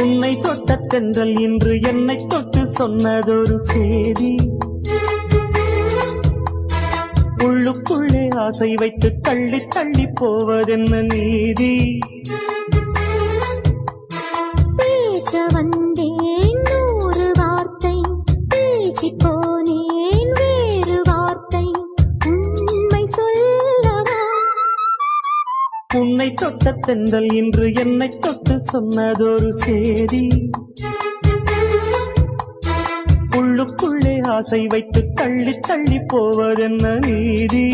உன்னை தொட்ட தென்றல் இன்று என்னை தொட்டு சொன்னதொரு செய்தி. உள்ளுக்குள்ளே ஆசை வைத்து தள்ளி தள்ளி போவதென்ன நீதி. பேச வந்தேன் 100 வார்த்தை, பேசி போனேன் வேறு வார்த்தை, உண்மை சொல்லவா? உன்னை தொட்ட தென்றல் இன்று என்னை தொட்டு சொன்னதொரு செய்தி. உள்ளுக்குள்ளே ஆசை வைத்து தள்ளி தள்ளி போவதென்ன நீதி.